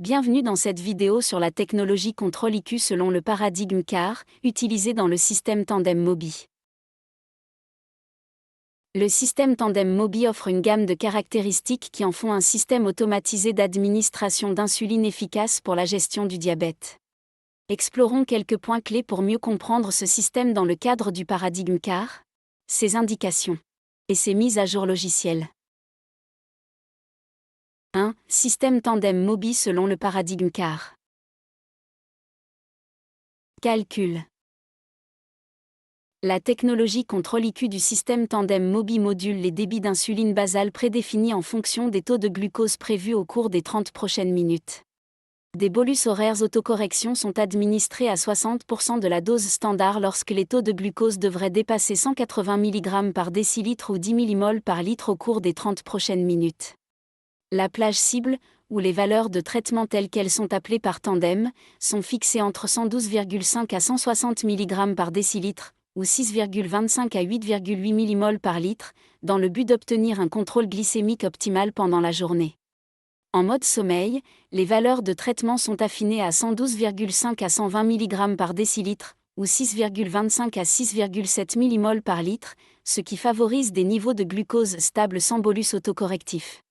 Bienvenue dans cette vidéo sur la technologie contrôle IQ selon le paradigme CAR, utilisé dans le système Tandem Mobi. Le système Tandem Mobi offre une gamme de caractéristiques qui en font un système automatisé d'administration d'insuline efficace pour la gestion du diabète. Explorons quelques points clés pour mieux comprendre ce système dans le cadre du paradigme CAR, ses indications et ses mises à jour logicielles. 1. Système Tandem Mobi selon le paradigme CAR. Calcul. La technologie contrôle IQ du système Tandem Mobi module les débits d'insuline basale prédéfinis en fonction des taux de glucose prévus au cours des 30 prochaines minutes. Des bolus horaires autocorrection sont administrés à 60% de la dose standard lorsque les taux de glucose devraient dépasser 180 mg par décilitre ou 10 mmol par litre au cours des 30 prochaines minutes. La plage cible, ou les valeurs de traitement telles qu'elles sont appelées par Tandem, sont fixées entre 112,5 à 160 mg par décilitre, ou 6,25 à 8,8 mmol par litre, dans le but d'obtenir un contrôle glycémique optimal pendant la journée. En mode sommeil, les valeurs de traitement sont affinées à 112,5 à 120 mg par décilitre, ou 6,25 à 6,7 mmol par litre, ce qui favorise des niveaux de glucose stables sans bolus autocorrectif.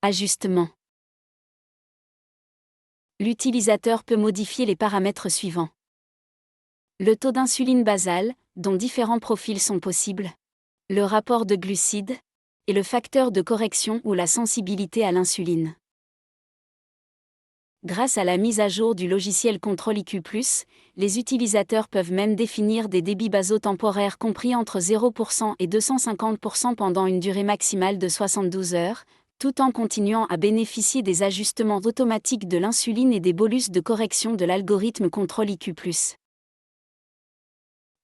Ajustement. L'utilisateur peut modifier les paramètres suivants. Le taux d'insuline basale, dont différents profils sont possibles. Le rapport de glucides. Et le facteur de correction ou la sensibilité à l'insuline. Grâce à la mise à jour du logiciel Contrôle IQ+, les utilisateurs peuvent même définir des débits basaux temporaires compris entre 0% et 250% pendant une durée maximale de 72 heures, tout en continuant à bénéficier des ajustements automatiques de l'insuline et des bolus de correction de l'algorithme Contrôle IQ+.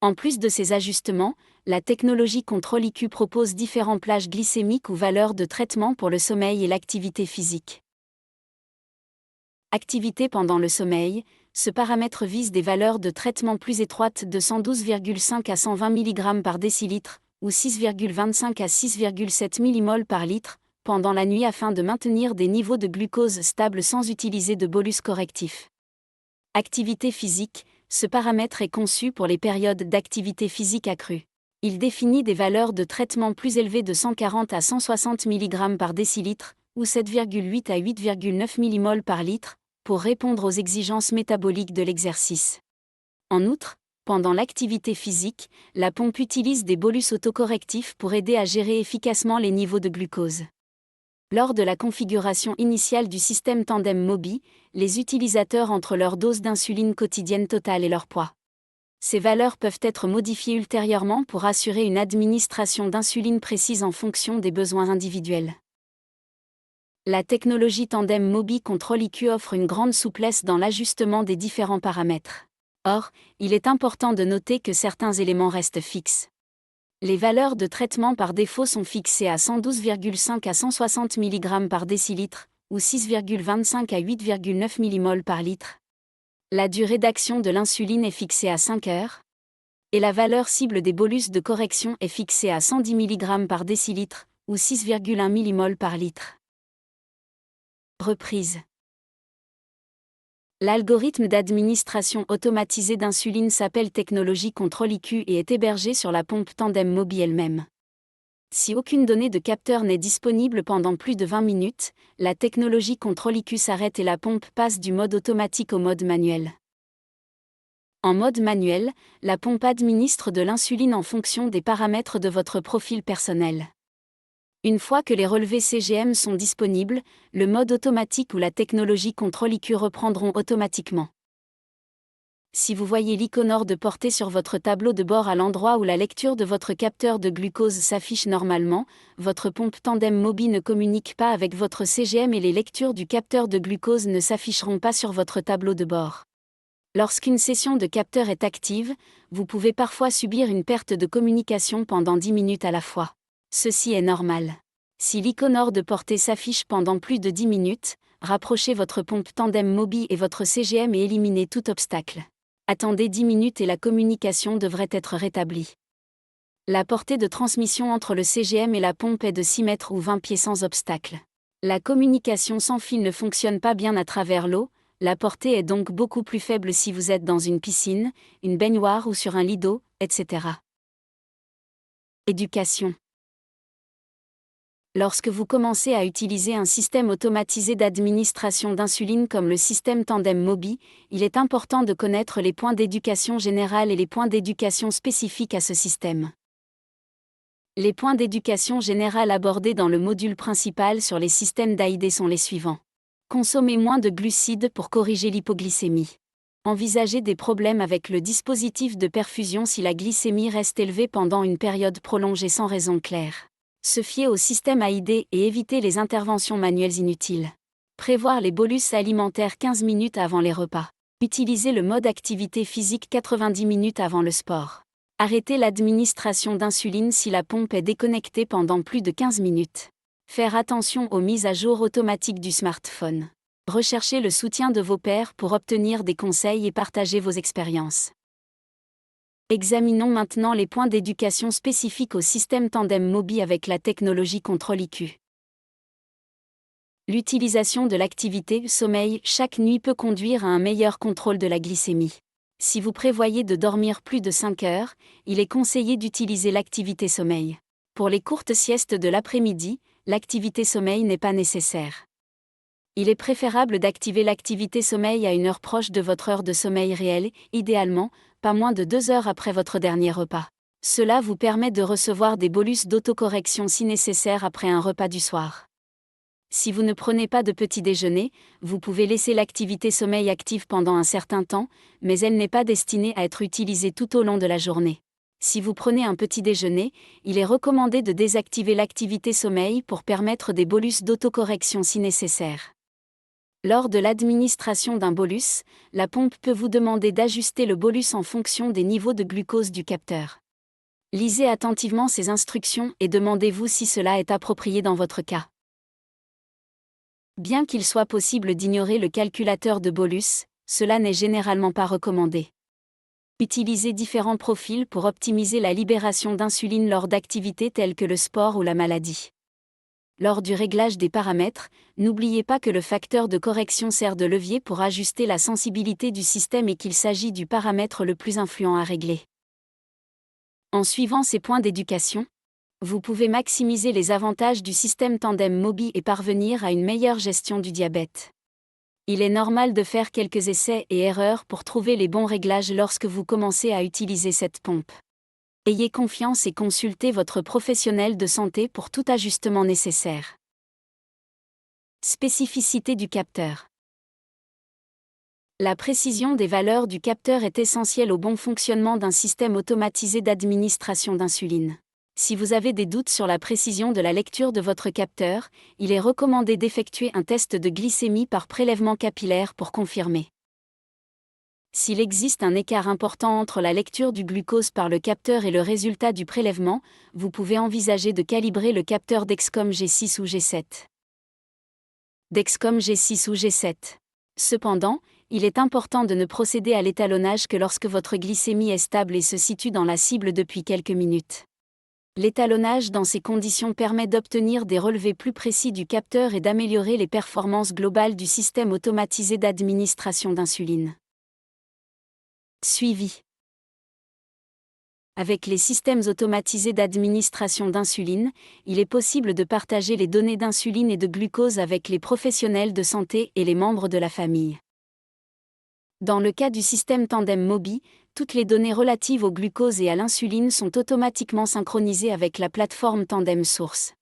En plus de ces ajustements, la technologie Contrôle IQ propose différents plages glycémiques ou valeurs de traitement pour le sommeil et l'activité physique. Activité pendant le sommeil, ce paramètre vise des valeurs de traitement plus étroites de 112,5 à 120 mg par décilitre, ou 6,25 à 6,7 mmol par litre, pendant la nuit afin de maintenir des niveaux de glucose stables sans utiliser de bolus correctif. Activité physique, ce paramètre est conçu pour les périodes d'activité physique accrue. Il définit des valeurs de traitement plus élevées de 140 à 160 mg par décilitre, ou 7,8 à 8,9 mmol par litre, pour répondre aux exigences métaboliques de l'exercice. En outre, pendant l'activité physique, la pompe utilise des bolus autocorrectifs pour aider à gérer efficacement les niveaux de glucose. Lors de la configuration initiale du système Tandem Mobi, les utilisateurs entrent leur dose d'insuline quotidienne totale et leur poids. Ces valeurs peuvent être modifiées ultérieurement pour assurer une administration d'insuline précise en fonction des besoins individuels. La technologie Tandem Mobi Contrôle IQ offre une grande souplesse dans l'ajustement des différents paramètres. Or, il est important de noter que certains éléments restent fixes. Les valeurs de traitement par défaut sont fixées à 112,5 à 160 mg par décilitre, ou 6,25 à 8,9 mmol par litre. La durée d'action de l'insuline est fixée à 5 heures. Et la valeur cible des bolus de correction est fixée à 110 mg par décilitre, ou 6,1 mmol par litre. Reprise. L'algorithme d'administration automatisée d'insuline s'appelle Technologie Contrôle IQ et est hébergé sur la pompe Tandem Mobi elle-même. Si aucune donnée de capteur n'est disponible pendant plus de 20 minutes, la technologie Contrôle IQ s'arrête et la pompe passe du mode automatique au mode manuel. En mode manuel, la pompe administre de l'insuline en fonction des paramètres de votre profil personnel. Une fois que les relevés CGM sont disponibles, le mode automatique ou la technologie Contrôle IQ reprendront automatiquement. Si vous voyez l'icône hors de portée sur votre tableau de bord à l'endroit où la lecture de votre capteur de glucose s'affiche normalement, votre pompe Tandem Mobi ne communique pas avec votre CGM et les lectures du capteur de glucose ne s'afficheront pas sur votre tableau de bord. Lorsqu'une session de capteur est active, vous pouvez parfois subir une perte de communication pendant 10 minutes à la fois. Ceci est normal. Si l'icône hors de portée s'affiche pendant plus de 10 minutes, rapprochez votre pompe Tandem Mobi et votre CGM et éliminez tout obstacle. Attendez 10 minutes et la communication devrait être rétablie. La portée de transmission entre le CGM et la pompe est de 6 mètres ou 20 pieds sans obstacle. La communication sans fil ne fonctionne pas bien à travers l'eau, la portée est donc beaucoup plus faible si vous êtes dans une piscine, une baignoire ou sur un lit d'eau, etc. Éducation. Lorsque vous commencez à utiliser un système automatisé d'administration d'insuline comme le système Tandem Mobi, il est important de connaître les points d'éducation générale et les points d'éducation spécifiques à ce système. Les points d'éducation générale abordés dans le module principal sur les systèmes d'AID sont les suivants. Consommez moins de glucides pour corriger l'hypoglycémie. Envisagez des problèmes avec le dispositif de perfusion si la glycémie reste élevée pendant une période prolongée sans raison claire. Se fier au système AID et éviter les interventions manuelles inutiles. Prévoir les bolus alimentaires 15 minutes avant les repas. Utiliser le mode activité physique 90 minutes avant le sport. Arrêter l'administration d'insuline si la pompe est déconnectée pendant plus de 15 minutes. Faire attention aux mises à jour automatiques du smartphone. Recherchez le soutien de vos pairs pour obtenir des conseils et partager vos expériences. Examinons maintenant les points d'éducation spécifiques au système Tandem Mobi avec la technologie Control-IQ. L'utilisation de l'activité sommeil chaque nuit peut conduire à un meilleur contrôle de la glycémie. Si vous prévoyez de dormir plus de 5 heures, il est conseillé d'utiliser l'activité sommeil. Pour les courtes siestes de l'après-midi, l'activité sommeil n'est pas nécessaire. Il est préférable d'activer l'activité sommeil à une heure proche de votre heure de sommeil réelle, idéalement, pas moins de 2 heures après votre dernier repas. Cela vous permet de recevoir des bolus d'autocorrection si nécessaire après un repas du soir. Si vous ne prenez pas de petit déjeuner, vous pouvez laisser l'activité sommeil active pendant un certain temps, mais elle n'est pas destinée à être utilisée tout au long de la journée. Si vous prenez un petit déjeuner, il est recommandé de désactiver l'activité sommeil pour permettre des bolus d'autocorrection si nécessaire. Lors de l'administration d'un bolus, la pompe peut vous demander d'ajuster le bolus en fonction des niveaux de glucose du capteur. Lisez attentivement ces instructions et demandez-vous si cela est approprié dans votre cas. Bien qu'il soit possible d'ignorer le calculateur de bolus, cela n'est généralement pas recommandé. Utilisez différents profils pour optimiser la libération d'insuline lors d'activités telles que le sport ou la maladie. Lors du réglage des paramètres, n'oubliez pas que le facteur de correction sert de levier pour ajuster la sensibilité du système et qu'il s'agit du paramètre le plus influent à régler. En suivant ces points d'éducation, vous pouvez maximiser les avantages du système Tandem Mobi et parvenir à une meilleure gestion du diabète. Il est normal de faire quelques essais et erreurs pour trouver les bons réglages lorsque vous commencez à utiliser cette pompe. Ayez confiance et consultez votre professionnel de santé pour tout ajustement nécessaire. Spécificité du capteur. La précision des valeurs du capteur est essentielle au bon fonctionnement d'un système automatisé d'administration d'insuline. Si vous avez des doutes sur la précision de la lecture de votre capteur, il est recommandé d'effectuer un test de glycémie par prélèvement capillaire pour confirmer. S'il existe un écart important entre la lecture du glucose par le capteur et le résultat du prélèvement, vous pouvez envisager de calibrer le capteur Dexcom G6 ou G7. Dexcom G6 ou G7. Cependant, il est important de ne procéder à l'étalonnage que lorsque votre glycémie est stable et se situe dans la cible depuis quelques minutes. L'étalonnage dans ces conditions permet d'obtenir des relevés plus précis du capteur et d'améliorer les performances globales du système automatisé d'administration d'insuline. Suivi. Avec les systèmes automatisés d'administration d'insuline, il est possible de partager les données d'insuline et de glucose avec les professionnels de santé et les membres de la famille. Dans le cas du système Tandem Mobi, toutes les données relatives au glucose et à l'insuline sont automatiquement synchronisées avec la plateforme Tandem Source.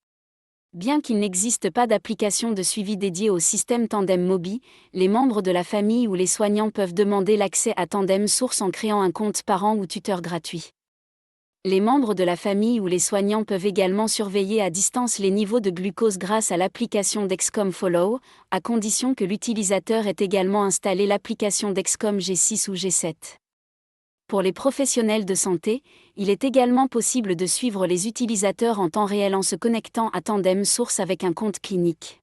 Bien qu'il n'existe pas d'application de suivi dédiée au système Tandem Mobi, les membres de la famille ou les soignants peuvent demander l'accès à Tandem Source en créant un compte parent ou tuteur gratuit. Les membres de la famille ou les soignants peuvent également surveiller à distance les niveaux de glucose grâce à l'application Dexcom Follow, à condition que l'utilisateur ait également installé l'application Dexcom G6 ou G7. Pour les professionnels de santé, il est également possible de suivre les utilisateurs en temps réel en se connectant à Tandem Source avec un compte clinique.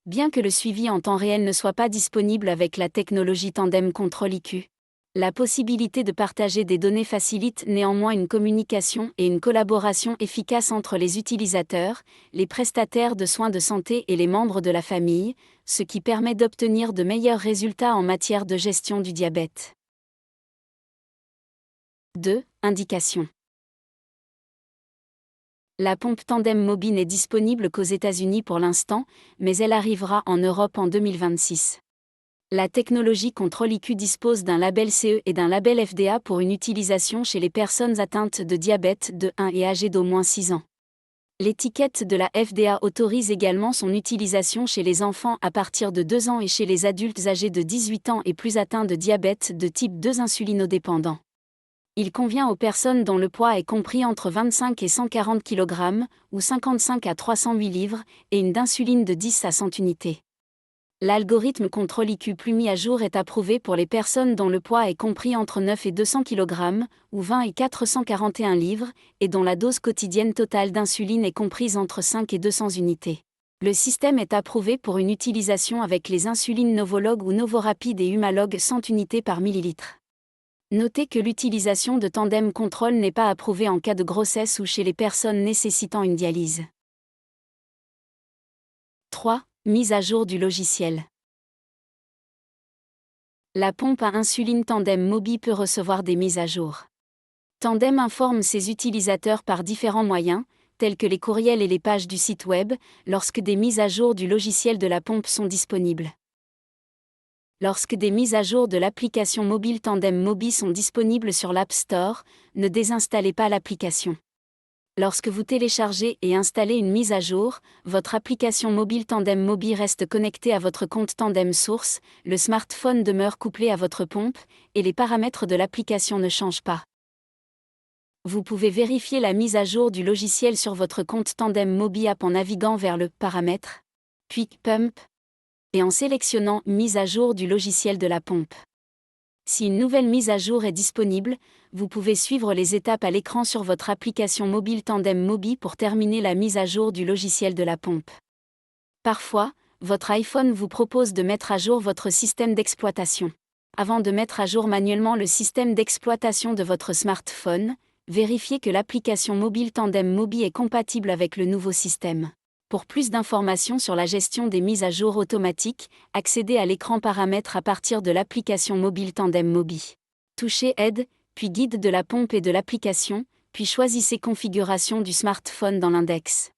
Bien que le suivi en temps réel ne soit pas disponible avec la technologie Tandem Control IQ, La possibilité de partager des données facilite néanmoins une communication et une collaboration efficace entre les utilisateurs, les prestataires de soins de santé et les membres de la famille, ce qui permet d'obtenir de meilleurs résultats en matière de gestion du diabète. 2. Indications. La pompe Tandem Mobi n'est disponible qu'aux États-Unis pour l'instant, mais elle arrivera en Europe en 2026. La technologie Control-IQ dispose d'un label CE et d'un label FDA pour une utilisation chez les personnes atteintes de diabète de 1 et âgées d'au moins 6 ans. L'étiquette de la FDA autorise également son utilisation chez les enfants à partir de 2 ans et chez les adultes âgés de 18 ans et plus atteints de diabète de type 2 insulinodépendant. Il convient aux personnes dont le poids est compris entre 25 et 140 kg, ou 55 à 308 livres, et une d'insuline de 10 à 100 unités. L'algorithme Control-IQ plus mis à jour est approuvé pour les personnes dont le poids est compris entre 9 et 200 kg, ou 20 et 441 livres, et dont la dose quotidienne totale d'insuline est comprise entre 5 et 200 unités. Le système est approuvé pour une utilisation avec les insulines Novolog ou Novorapid et Humalog 100 unités par millilitre. Notez que l'utilisation de Tandem Control n'est pas approuvée en cas de grossesse ou chez les personnes nécessitant une dialyse. 3. Mise à jour du logiciel. La pompe à insuline Tandem Mobi peut recevoir des mises à jour. Tandem informe ses utilisateurs par différents moyens, tels que les courriels et les pages du site web, lorsque des mises à jour du logiciel de la pompe sont disponibles. Lorsque des mises à jour de l'application mobile Tandem Mobi sont disponibles sur l'App Store, ne désinstallez pas l'application. Lorsque vous téléchargez et installez une mise à jour, votre application mobile Tandem Mobi reste connectée à votre compte Tandem Source, le smartphone demeure couplé à votre pompe, et les paramètres de l'application ne changent pas. Vous pouvez vérifier la mise à jour du logiciel sur votre compte Tandem Mobi App en naviguant vers le « Paramètres », puis « Pump » et en sélectionnant « Mise à jour du logiciel de la pompe ». Si une nouvelle mise à jour est disponible, vous pouvez suivre les étapes à l'écran sur votre application mobile Tandem Mobi pour terminer la mise à jour du logiciel de la pompe. Parfois, votre iPhone vous propose de mettre à jour votre système d'exploitation. Avant de mettre à jour manuellement le système d'exploitation de votre smartphone, vérifiez que l'application mobile Tandem Mobi est compatible avec le nouveau système. Pour plus d'informations sur la gestion des mises à jour automatiques, accédez à l'écran Paramètres à partir de l'application mobile Tandem Mobi. Touchez Aide, puis Guide de la pompe et de l'application, puis choisissez Configuration du smartphone dans l'index.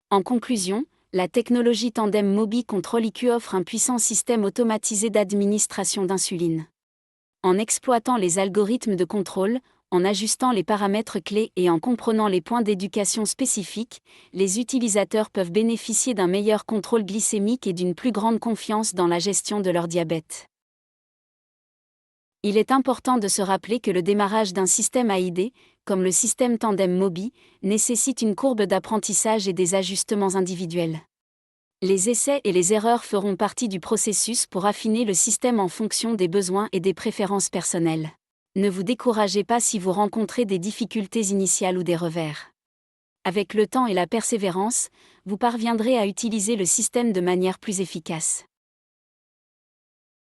En conclusion, la technologie Tandem Mobi Control-IQ offre un puissant système automatisé d'administration d'insuline. En exploitant les algorithmes de contrôle, en ajustant les paramètres clés et en comprenant les points d'éducation spécifiques, les utilisateurs peuvent bénéficier d'un meilleur contrôle glycémique et d'une plus grande confiance dans la gestion de leur diabète. Il est important de se rappeler que le démarrage d'un système AID, comme le système Tandem Mobi, nécessite une courbe d'apprentissage et des ajustements individuels. Les essais et les erreurs feront partie du processus pour affiner le système en fonction des besoins et des préférences personnelles. Ne vous découragez pas si vous rencontrez des difficultés initiales ou des revers. Avec le temps et la persévérance, vous parviendrez à utiliser le système de manière plus efficace.